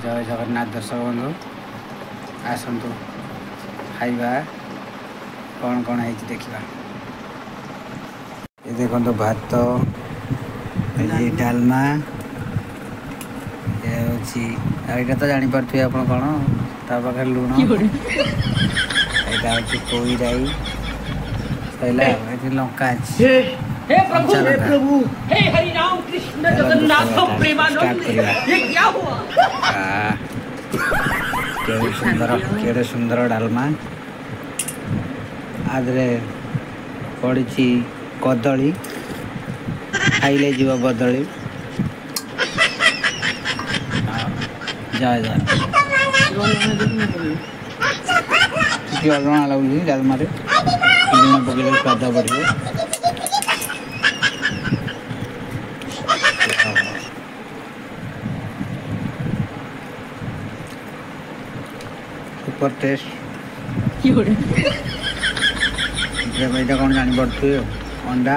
जय जगन्नाथ दर्शक बंधु आसतु खाइबा कौन कौन है देखा। ये देखो भात ये डालमा ये तो जापारे आप कौन पाखे लुण यहाँ हूँ पोई राई सैला लंका हे प्रभु हे प्रभु हे हरि राम कृष्ण जगन्नाथ प्रेमानंद ये क्या हुआ। केड़े सुंदर डालमा आदरे पड़ी कदली खाइले जीव बदली जाए अलणा लगुच डालमा लुण पकड़े स्वाद बढ़ सुपर टेस्ट कौन जानी पड़े अंडा